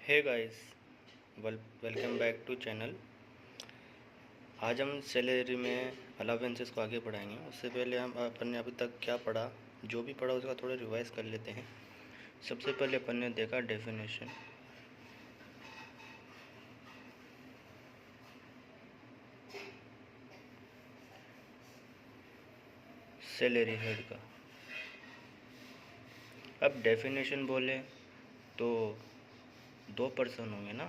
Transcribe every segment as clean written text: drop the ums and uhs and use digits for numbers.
Hey guys, welcome back to channel. आज हम salary में अलावेंसेस को आगे बढ़ाएंगे। उससे पहले हम अपन ने अभी तक क्या पढ़ा, जो भी पढ़ा उसका थोड़ा रिवाइज कर लेते हैं। सबसे पहले अपन ने देखा डेफिनेशन, सैलरी हेड का। अब डेफिनेशन बोले तो दो पर्सन होंगे ना,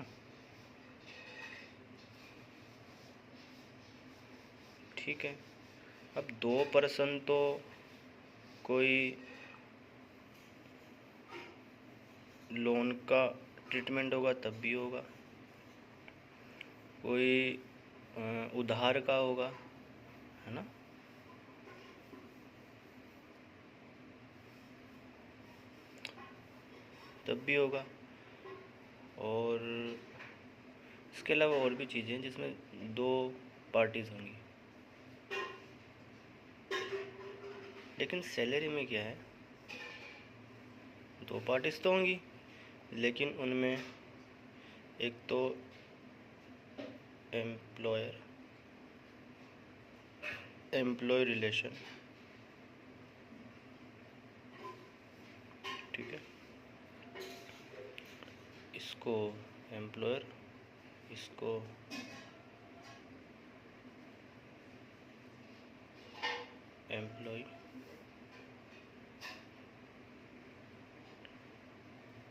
ठीक है। अब दो पर्सन तो कोई लोन का ट्रीटमेंट होगा तब भी होगा, कोई उधार का होगा, है ना। तब भी होगा। और इसके अलावा और भी चीज़ें जिसमें दो पार्टीज़ होंगी। लेकिन सैलरी में क्या है, दो पार्टीज़ तो होंगी, लेकिन उनमें एक तो एम्प्लॉय रिलेशन, ठीक है। इसको एम्प्लॉयर, इसको एम्प्लॉय।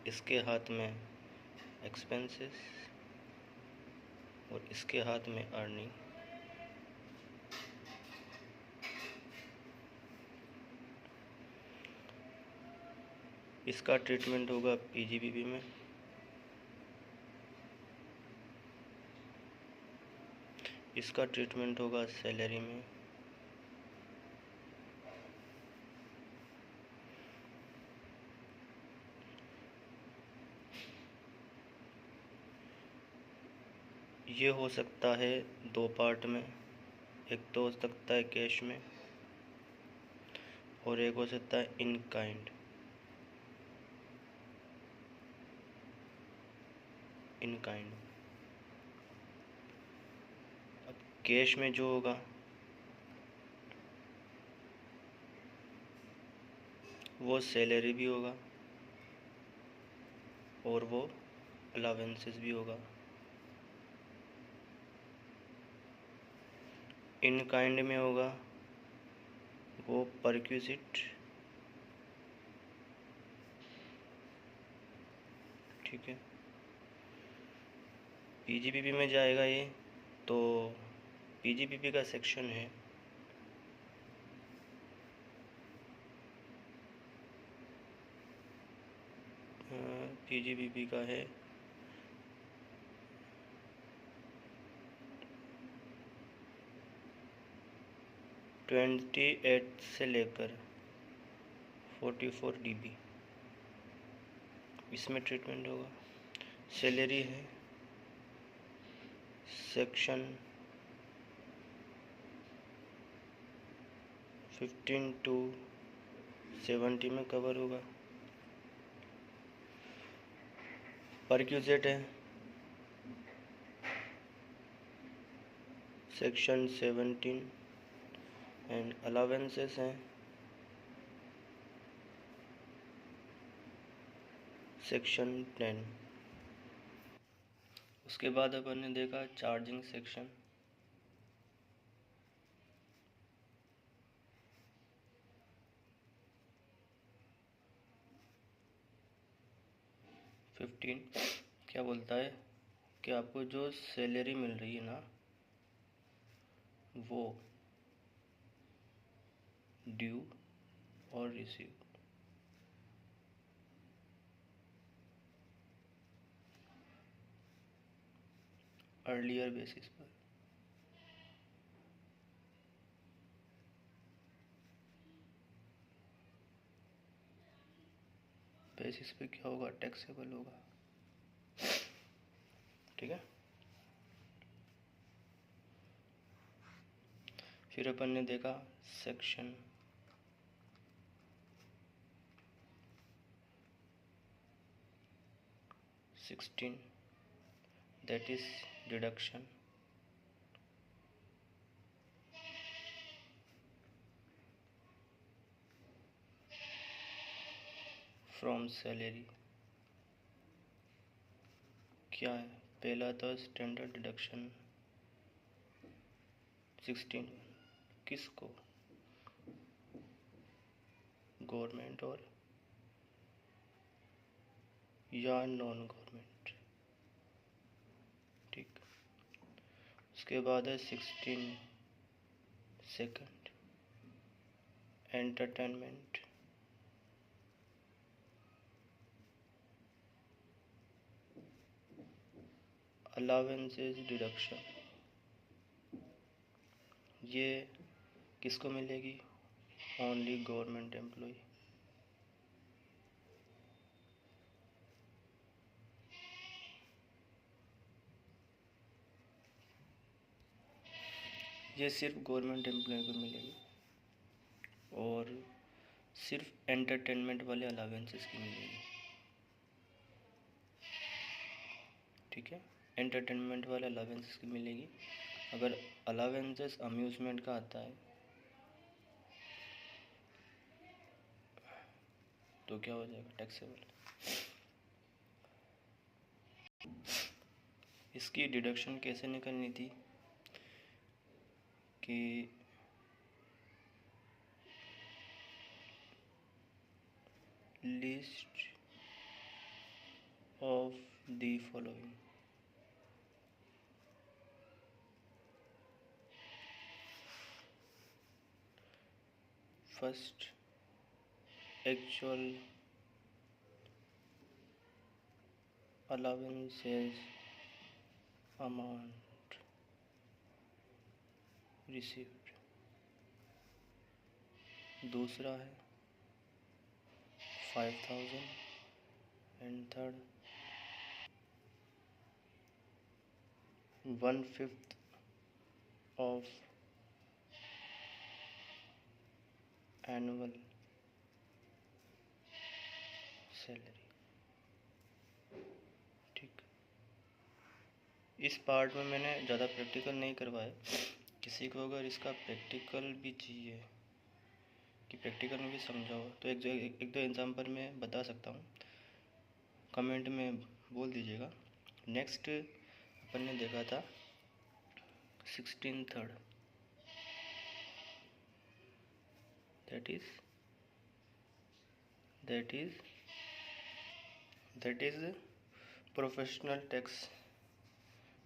इसके हाथ में एक्सपेंसेस और इसके हाथ में अर्निंग। इसका ट्रीटमेंट होगा पीजीबीबी में, इसका ट्रीटमेंट होगा सैलरी में, ये हो सकता है दो पार्ट में। एक तो हो सकता है कैश में और एक हो सकता है इन काइंड। अब कैश में जो होगा वो सैलरी भी होगा और वो अलावेंसेस भी होगा। इन काइंड में होगा वो परक्विजिट, ठीक है। पीजीबीबी में जाएगा ये, तो पीजीबीबी का सेक्शन है पीजीबीबी का है 28 से लेकर 44 DB, इसमें ट्रीटमेंट होगा। सैलरी है सेक्शन 15 to 70 में कवर होगा। परक्यूजेट है सेक्शन 17 एंड अलावेंसेस हैं सेक्शन 10। उसके बाद अपन ने देखा चार्जिंग सेक्शन, क्या बोलता है कि आपको जो सैलरी मिल रही है ना, वो ड्यू और रिसीव, अर्लियर बेसिस पर। बेसिस पे क्या होगा, टैक्सेबल होगा, ठीक है। फिर अपन ने देखा section 16, that is deduction from salary। क्या है? पहला था स्टैंडर्ड डिडक्शन 16। किसको? गवर्नमेंट और या नॉन गवर्नमेंट। ठीक। उसके बाद है 16 सेकंड एंटरटेनमेंट। अलावेंसेज डिडक्शन ये किसको मिलेगी? Only government employee. ये सिर्फ गवर्नमेंट एम्प्लॉय को मिलेगी और सिर्फ एंटरटेनमेंट वाले अलावेंसेस की मिलेगी। ठीक है, एंटरटेनमेंट वाले अलावेंसेस की मिलेगी। अगर अलावेंसेस अम्यूज़मेंट का आता है तो क्या हो जाएगा? टैक्सेबल। इसकी डिडक्शन कैसे निकलनी थी कि list of the following. First, actual allowances amount received। दूसरा है 5000 and third 1/5 of annual salary. ठीक। इस पार्ट में मैंने ज़्यादा प्रैक्टिकल नहीं करवाया। किसी को अगर इसका प्रैक्टिकल भी चाहिए कि प्रैक्टिकल में भी समझाओ तो एक दो एग्जाम्पल में बता सकता हूँ, कमेंट में बोल दीजिएगा। नेक्स्ट अपन ने देखा था 16 third, that is professional tax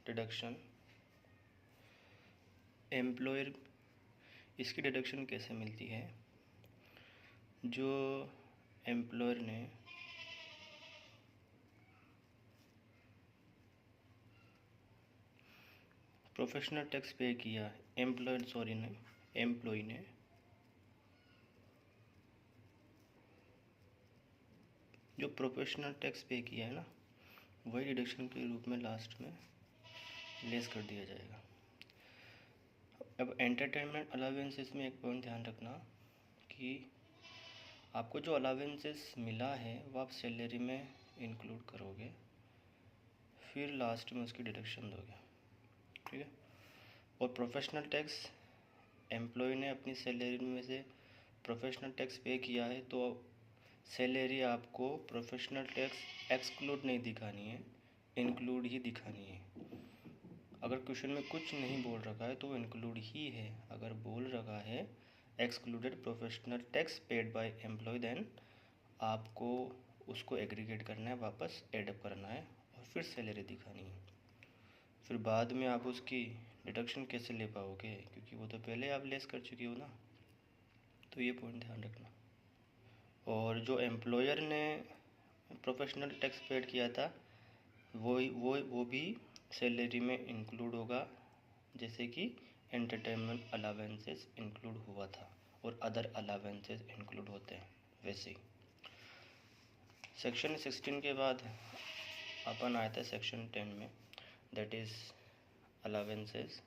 deduction. Employer इसकी डिडक्शन कैसे मिलती है? जो एम्प्लॉयर ने प्रोफेशनल टैक्स पे किया, एम्प्लॉय ने जो प्रोफेशनल टैक्स पे किया है ना, वही डिडक्शन के रूप में लास्ट में लेस कर दिया जाएगा। अब एंटरटेनमेंट अलावेंसेस में एक पॉइंट ध्यान रखना कि आपको जो अलावेंसेस मिला है वो आप सैलरी में इंक्लूड करोगे, फिर लास्ट में उसकी डिडक्शन दोगे। ठीक है। और प्रोफेशनल टैक्स एम्प्लॉय ने अपनी सैलरी में से प्रोफेशनल टैक्स पे किया है तो सैलरी आपको प्रोफेशनल टैक्स एक्सक्लूड नहीं दिखानी है, इंक्लूड ही दिखानी है। अगर क्वेश्चन में कुछ नहीं बोल रखा है तो वो इंक्लूड ही है। अगर बोल रखा है excluded professional tax paid by employee, then आपको उसको एग्रीगेट करना है, वापस एडअप करना है और फिर सैलरी दिखानी है। फिर बाद में आप उसकी डिडक्शन कैसे ले पाओगे, क्योंकि वो तो पहले आप लेस कर चुके हो ना। तो ये पॉइंट ध्यान रखना। और जो एम्प्लॉयर ने प्रोफेशनल टैक्स पेड किया था वो भी सैलरी में इंक्लूड होगा, जैसे कि एंटरटेनमेंट अलावेंसेस इंक्लूड हुआ था और अदर अलावेंसेस इंक्लूड होते हैं वैसे ही। सेक्शन 16 के बाद अपन आया था सेक्शन 10 में, दैट इज़ अलावेंसेस।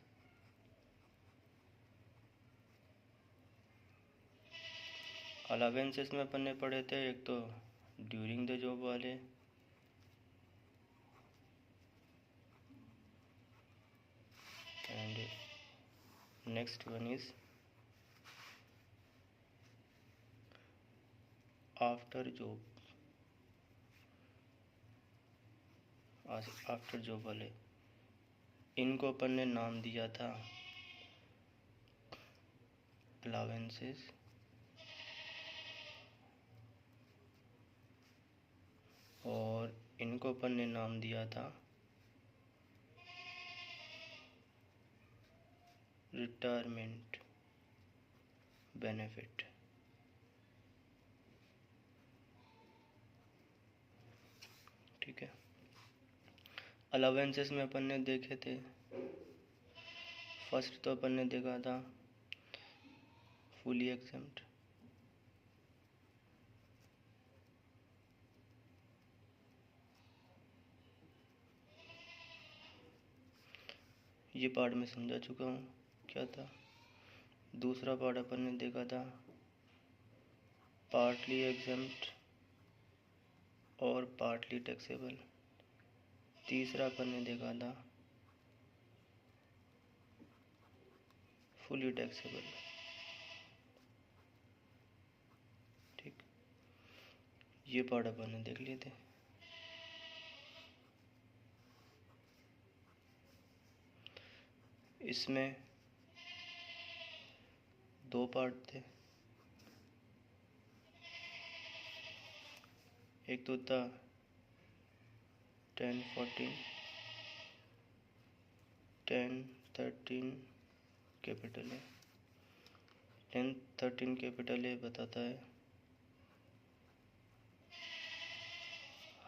अलावेंसेस में अपन ने पढ़े थे एक तो ड्यूरिंग द जॉब वाले, next one is after job वाले, इनको अपन ने नाम दिया था अलावेंसेस, और इनको अपन ने नाम दिया था रिटायरमेंट बेनिफिट। ठीक है, अलावेंसेस में अपन ने देखे थे, फर्स्ट तो अपन ने देखा था फुली एग्जेम्प्ट, ये पार्ट में समझा चुका हूँ क्या था। दूसरा पार्ट अपन ने देखा था पार्टली एग्जेम्प्ट और पार्टली टैक्सेबल। तीसरा अपन ने देखा था फुली टैक्सेबल। ठीक, ये पार्ट अपन ने देख लिए थे। इसमें दो पार्ट थे, एक तो था 10-14, 10-13 कैपिटल है। 10-13 कैपिटल ए बताता है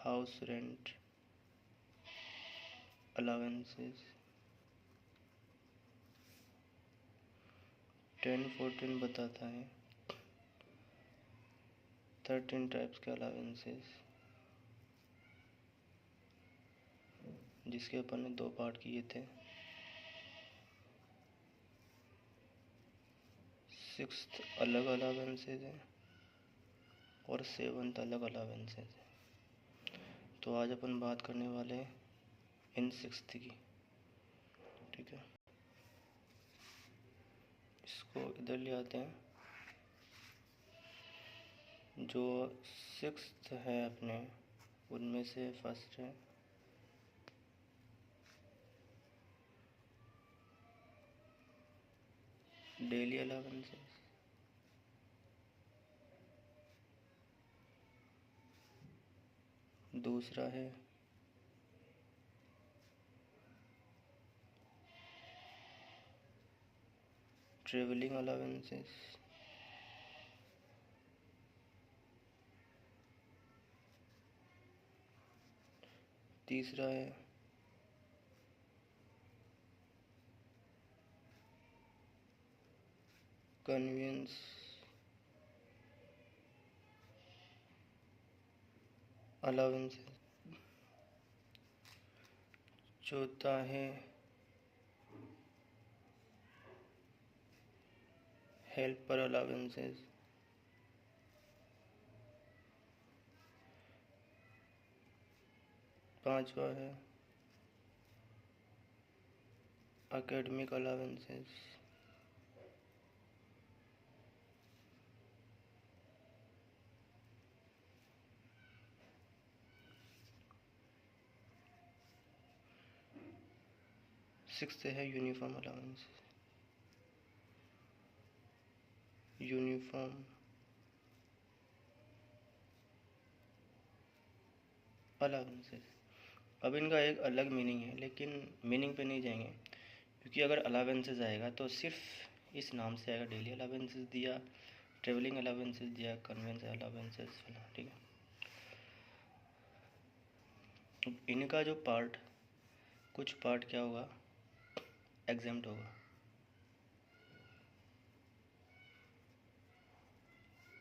हाउस रेंट अलावेंसेस। 10-14 बताता है 13 टाइप्स के अलावेंसेस, जिसके अपन ने दो पार्ट किए थे। 6th अलग अलावेंसेस है और 7th अलग अलावेंसेस है। तो आज अपन बात करने वाले हैं इन 6th की। ठीक है, इसको इधर ले आते हैं। जो 6th है अपने, उनमें से फर्स्ट है डेली अलावेंसेस। दूसरा है ट्रेवलिंग अलावेंसेस। तीसरा है कन्वीनियंस अलावेंसेस। चौथा है हेल्पर अलावेंसेस। पांचवा है एकेडमिक अलावेंसेस। सिक्स्थ है यूनिफॉर्म अलावेंसेस। यूनिफॉर्म अलावेंसेस, अब इनका एक अलग मीनिंग है, लेकिन मीनिंग पे नहीं जाएंगे, क्योंकि अगर अलावेंसेस आएगा तो सिर्फ इस नाम से आएगा। डेली अलावेंसेस दिया, ट्रेवलिंग अलावेंसेस दिया, कन्वेंस अलावेंसेस। ठीक है, इनका जो पार्ट, कुछ पार्ट क्या होगा, एग्जेम्प्ट होगा।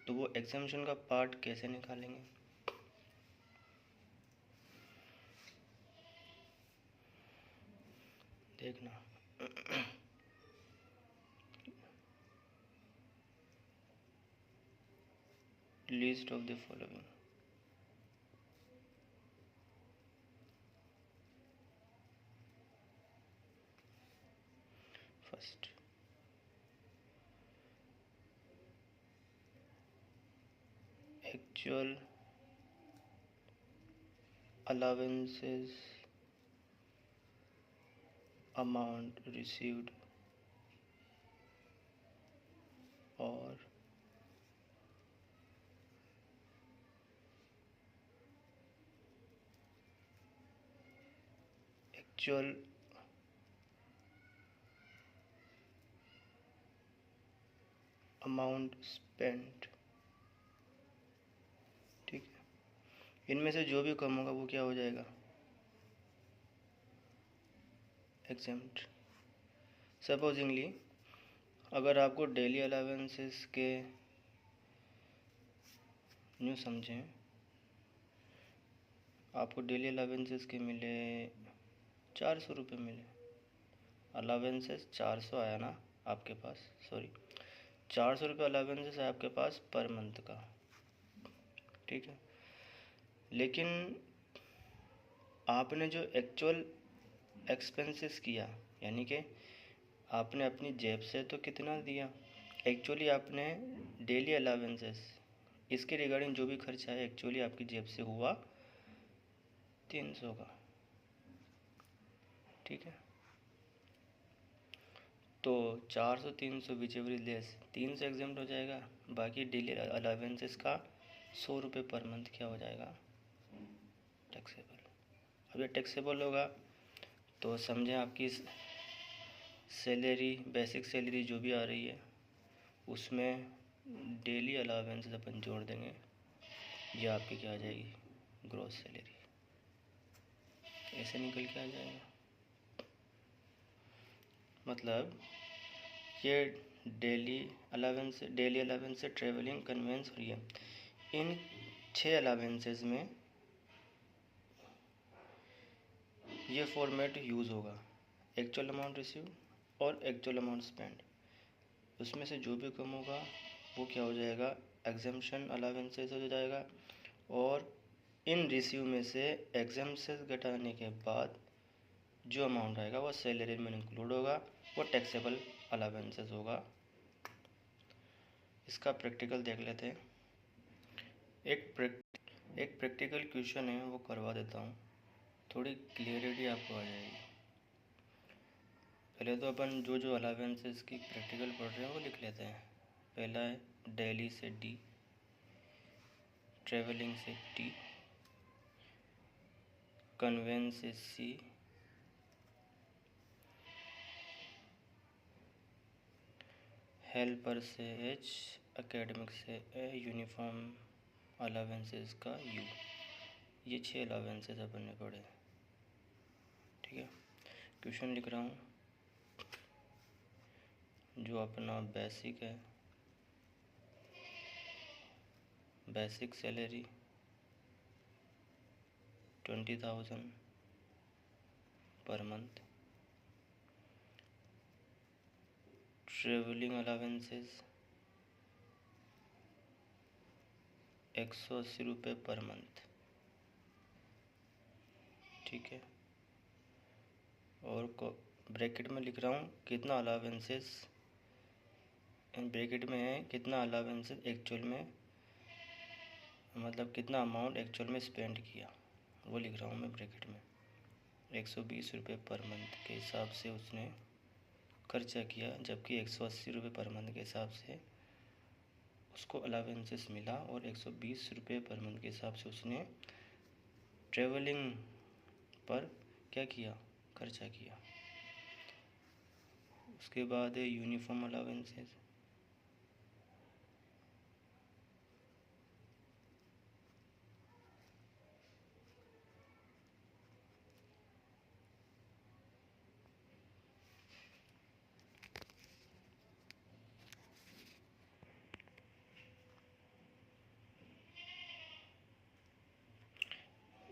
तो वो एग्जाम्पशन का पार्ट कैसे निकालेंगे, देखना। List of the following. First actual allowances amount received और एक्चुअल अमाउंट स्पेंट। ठीक है, इनमें से जो भी कम होगा वो क्या हो जाएगा, एग्जेम्प्ट। सपोजिंगली अगर आपको डेली अलाउंसेस के यूँ समझें, आपको डेली अलाउंसेस के मिले 400 रुपये मिले, अलाउंसेस 400 आया ना आपके पास, सॉरी 400 रुपये अलाउंसेस है आपके पास पर मंथ का। ठीक है, लेकिन आपने जो एक्चुअल एक्सपेंसेस किया, यानी कि आपने अपनी जेब से तो कितना दिया, एक्चुअली आपने डेली अलाउंसेस इसके रिगार्डिंग जो भी खर्चा है एक्चुअली आपकी जेब से हुआ 300 का। ठीक है, तो 400 300 विच एवरी लेस 300 एग्जाम्प्ट हो जाएगा, बाकी डेली अलाउंसेस का 100 रुपये पर मंथ क्या हो जाएगा, टैक्सेबल। अब ये टैक्सेबल होगा तो समझें आपकी सैलरी, बेसिक सैलरी जो भी आ रही है उसमें डेली अलाउंसेस अपन जोड़ देंगे, ये आपकी क्या आ जाएगी, ग्रॉस सैलरी। ऐसे निकल के आ जाएगा, मतलब ये डेली अलावेंस से ट्रेवलिंग कन्वेंस और ये इन 6 अलावेंसेस में ये फॉर्मेट यूज़ होगा, एक्चुअल अमाउंट रिसीव और एक्चुअल अमाउंट स्पेंड। उसमें से जो भी कम होगा वो क्या हो जाएगा, एग्जम्पशन अलावेंसेस हो जाएगा, और इन रिसीव में से एग्जम्पशन घटाने के बाद जो अमाउंट आएगा वो सैलरी में इंक्लूड होगा, वो टैक्सेबल अलावेंसेस होगा। इसका प्रैक्टिकल देख लेते हैं। एक प्रैक्टिकल क्वेश्चन है वो करवा देता हूँ, थोड़ी क्लियरिटी आपको आ जाएगी। पहले तो अपन जो जो अलावेंसेस की प्रैक्टिकल पढ़ रहे हैं वो लिख लेते हैं। पहला है दिल्ली से डी, ट्रेवलिंग से टी, कन्वेंस से सी, हेल्पर से एच, एकेडमिक से ए, यूनिफॉर्म अलावेंसेस का यू। ये 6 अलावेंसेस अपन ने पढ़े। ठीक है, क्वेश्चन लिख रहा हूँ। जो अपना बेसिक है, basic salary 20,000 per month, travelling allowances 180 रुपये पर मंथ। ठीक है, और ब्रैकेट में लिख रहा हूँ कितना अलावेंसेस, ब्रैकेट में है कितना अलावेंसेस एक्चुअल में, मतलब कितना अमाउंट एक्चुअल में स्पेंड किया वो लिख रहा हूँ मैं ब्रैकेट में। 120 रुपये पर मंथ के हिसाब से उसने खर्चा किया, जबकि 180 रुपये पर मंथ के हिसाब से उसको अलावेंसेस मिला, और 120 रुपये पर मंथ के हिसाब से उसने ट्रेवलिंग पर क्या किया, खर्चा किया। उसके बाद है यूनिफॉर्म अलावेंसेस,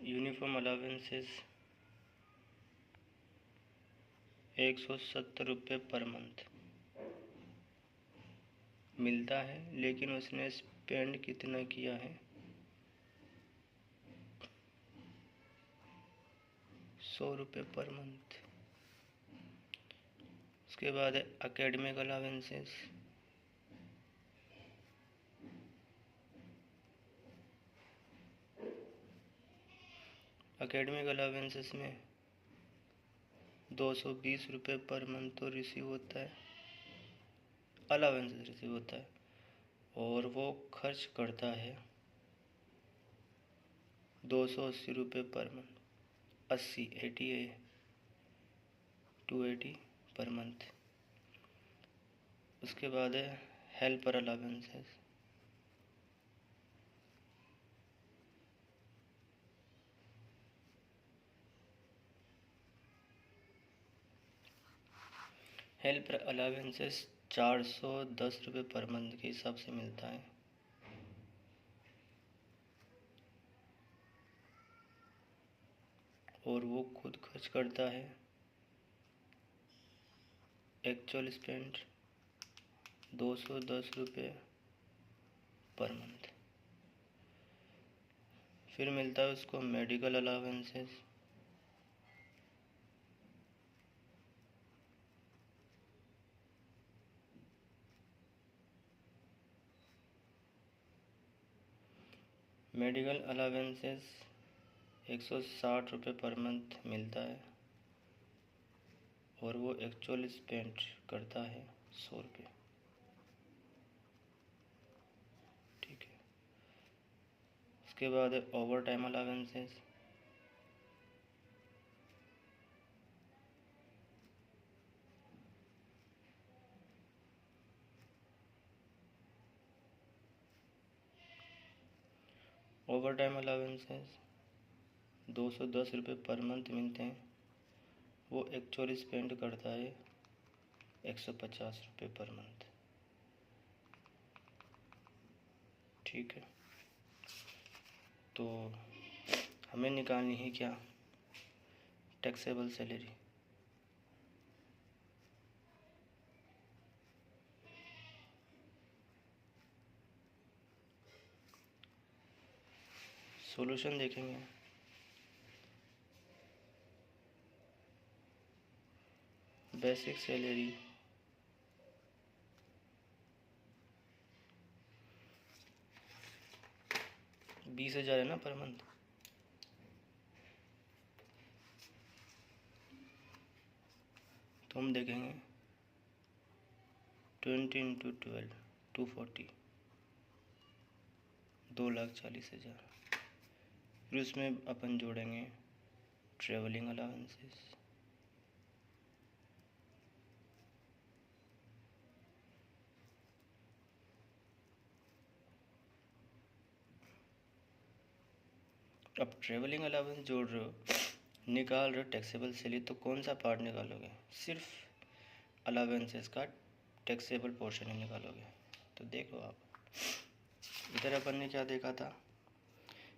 यूनिफॉर्म अलावेंसेस 170 रुपये पर मंथ मिलता है, लेकिन उसने स्पेंड कितना किया है, 100 रुपये पर मंथ। उसके बाद है एकेडमिक अलावेंसेस, एकेडमिक अलावेंसेस में 220 रुपये पर मंथ तो रिसीव होता है, अलावेंसेस रिसीव होता है, और वो खर्च करता है 280 रुपये पर मंथ, 280 पर मंथ। उसके बाद है हेल्पर अलावेंसेस, हेल्पर अलावेंसेस 410 रुपये पर मंथ के हिसाब से मिलता है। और वो खुद खर्च करता है, एक्चुअल स्पेंड 210 रुपये पर मंथ। फिर मिलता है उसको मेडिकल अलावेंसेस, मेडिकल अलावेंसेस 160 रुपये पर मंथ मिलता है, और वो एक्चुअल स्पेंड करता है 100 रुपये। ठीक है। उसके बाद है over time allowances, over time allowances 210 रुपये पर मंथ मिलते हैं, वो एक्चुअल स्पेंड करता है 150 रुपये पर मंथ। ठीक है। तो हमें निकालनी है क्या, टैक्सेबल सैलरी। सॉल्यूशन देखेंगे। बेसिक सैलरी 20,000 है ना पर मंथ, तो हम देखेंगे 20 × 12 240, 2,40,000। फिर उसमें अपन जोड़ेंगे ट्रेवलिंग अलाउंसेस, अब ट्रेवलिंग अलाउंस जोड़ रहे हो, निकाल रहे हो टैक्सेबल सैलरी, तो कौन सा पार्ट निकालोगे, सिर्फ अलाउंसेस का टैक्सेबल पोर्शन ही निकालोगे। तो देखो आप, इधर अपन ने क्या देखा था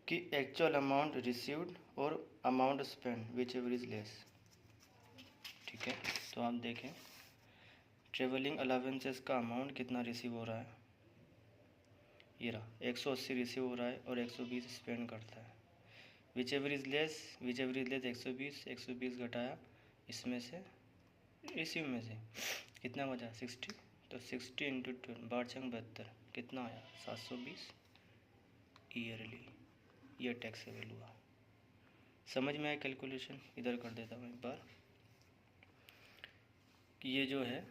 कि एक्चुअल अमाउंट रिसीव्ड और amount spend which ever is less. ठीक है। तो आप देखें ट्रेवलिंग अलाउंसेस का अमाउंट कितना रिसीव हो रहा है, ये रहा 180 रिसीव हो रहा है और 120 स्पेंड करता है। विच एवर इज लेस 120 घटाया इसमें से, रिसीव में से कितना बचा 60, तो 60 × 12 72 कितना आया 720 ईयरली। ये टैक्सेबल हुआ। समझ में आया कैलकुलेशन। इधर कर देता हूँ एक बार कि ये जो है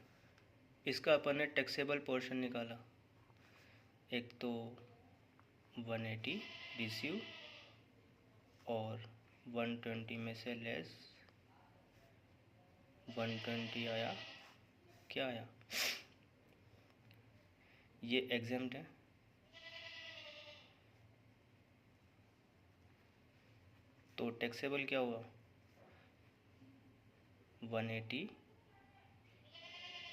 इसका अपन ने टैक्सेबल पोर्शन निकाला, एक तो 180 रिसीव और 120 में से लेस 120 आया, क्या आया, ये एग्जेम्प्ट है, तो टैक्सेबल क्या हुआ 180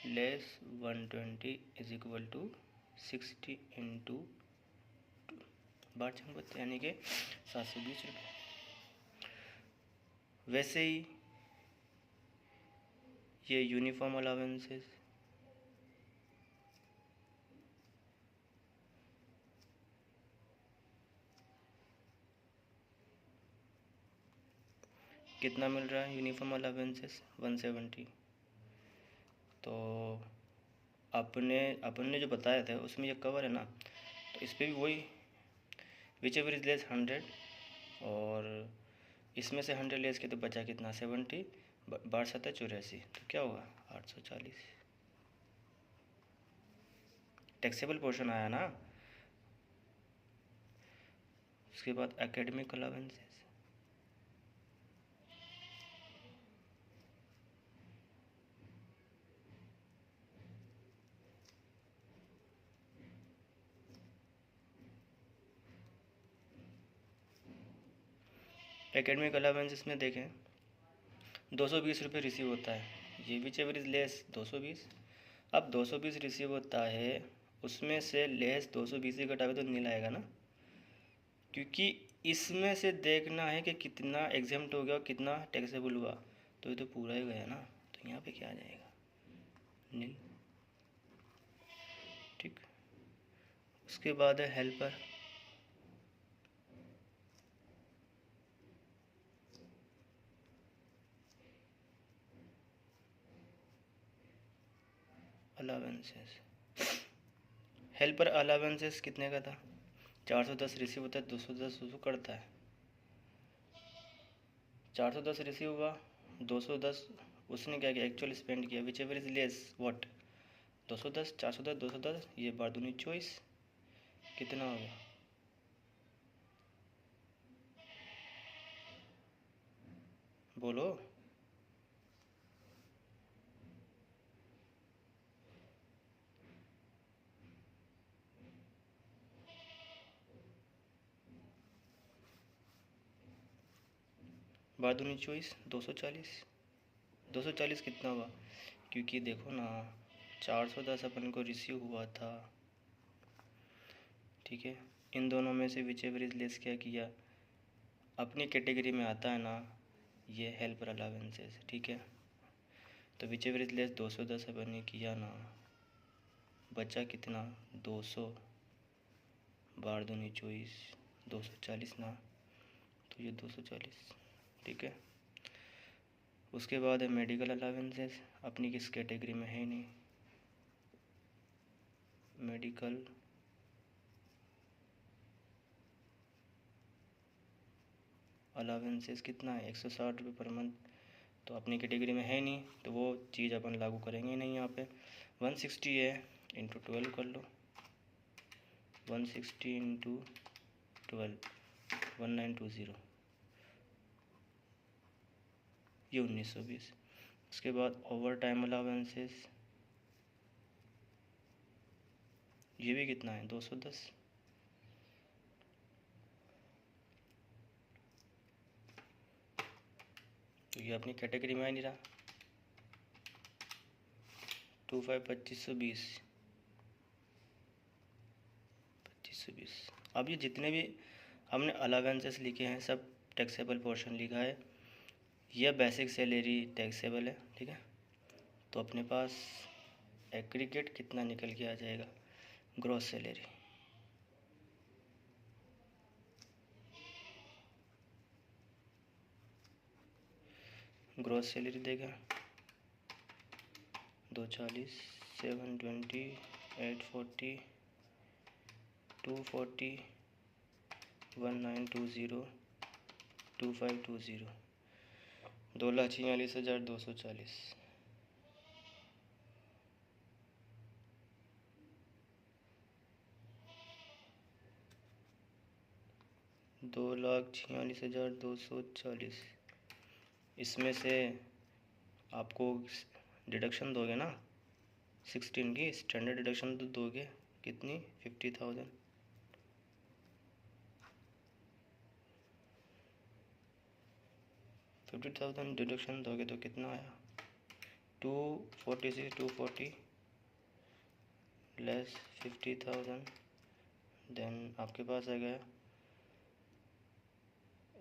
लेस 120 इज इक्वल टू 60 × 12 यानी कि 720 रुपये। वैसे ही ये यूनिफॉर्म अलाउंसेस, कितना मिल रहा है यूनिफॉर्म अलाउंसेस 170। तो अपने जो बताया था उसमें ये कवर है ना, तो इस पर भी वही विच एवर इज लेस 100 और इसमें से 100 लेस के तो बचा कितना 70, 62 तो क्या होगा 840 टैक्सेबल पोर्शन आया ना। उसके बाद एकेडमिक अलावेंसेस, एकेडमिक अलावेंसेस में देखें 220 रुपये रिसीव होता है, ये विच एवर इज़ लेस 220। अब 220 रिसीव होता है, उसमें से लेस 220 ही घटावे तो नील आएगा ना, क्योंकि इसमें से देखना है कि कितना एग्जाम्प्ट हो गया और कितना टैक्सेबल हुआ, तो ये तो पूरा ही गया ना, तो यहाँ पे क्या आ जाएगा नील। ठीक, उसके बाद है हेल्पर। अलावेंसेस, हेल्पर अलावेंसेस कितने का था 410 रिसीव होता है, 210 उसको करता है, 410 रिसीव हुआ, 210 उसने क्या किया एक्चुअल स्पेंड किया, which ever is less what 210, 410, 210, ये बार दूनी 24, कितना हो गया बोलो। बार दूनी 24, 240, 240 कितना हुआ, क्योंकि देखो ना 410 अपन को रिसीव हुआ था, ठीक है। इन दोनों में से विच एवर इज लेस क्या किया, अपनी कैटेगरी में आता है ना ये हेल्पर अलावेंसेस, ठीक है। तो विच एवर इज लेस 210 अपन ने किया ना, बचा कितना 200, बार दूनी 24, 240 ना, तो ये 240, ठीक है। उसके बाद है मेडिकल अलावेंसेस, अपनी किस कैटेगरी में है नहीं, मेडिकल अलावेंसेस कितना है 160 रुपये पर मंथ, तो अपनी कैटेगरी में है नहीं, तो वो चीज़ अपन लागू करेंगे नहीं यहाँ पे। 160 है, इंटू 12 कर लो, 160 इंटू 12, 1920, ये 1920। उसके बाद ओवर टाइम अलावेंसेस, ये भी कितना है 210, तो ये अपनी कैटेगरी में आ नहीं रहा, 2520, 2520। अब ये जितने भी हमने अलावेंसेस लिखे हैं सब टैक्सेबल पोर्शन लिखा है, यह बेसिक सैलरी टैक्सेबल है, ठीक है। तो अपने पास एग्रीगेट कितना निकल के आ जाएगा ग्रॉस सैलरी, ग्रॉस सैलरी देगा 240, 720, 840, 240, 1920, 2520, 2,46,240। 2,46,240, इसमें से आपको डिडक्शन दोगे ना 16 की स्टैंडर्ड डिडक्शन तो दोगे, कितनी 50,000, 50,000 डिडक्शन दोगे तो कितना आया 246, 240 लेस 50,000, देन आपके पास आ गया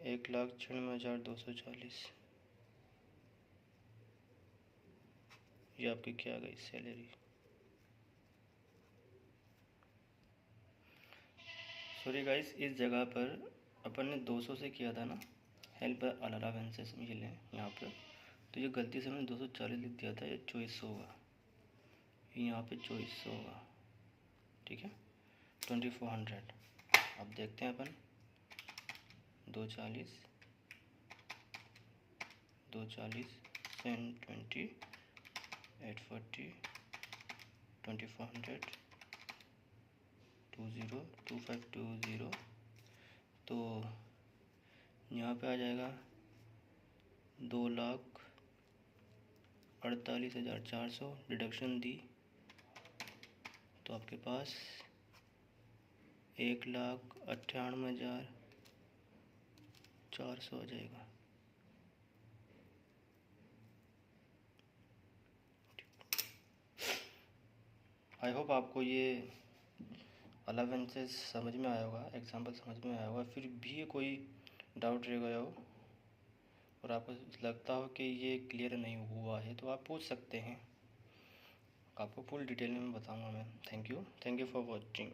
1,96,240, ये आपकी क्या आ गई सैलरी। सॉरी गाइस, इस जगह पर अपन ने 200 से किया था ना हेल्प अलावेंसेस मिले यहाँ पर, तो ये गलती से मैंने 240 लिख दिया था, ये 2400 होगा, यहाँ पे 2400 होगा, ठीक है 2400। अब देखते हैं अपन 240 240, 720, 840, 2400, 2520। तो यहाँ पे आ जाएगा 2,48,400। डिडक्शन दी तो आपके पास 1,98,400 आ जाएगा। आई होप आपको ये अलावेंसेस समझ में आया होगा, एग्जांपल समझ में आया होगा। फिर भी कोई डाउट रह गया हो और आपको लगता हो कि ये क्लियर नहीं हुआ है तो आप पूछ सकते हैं, आपको फुल डिटेल में बताऊंगा मैं। Thank you for watching.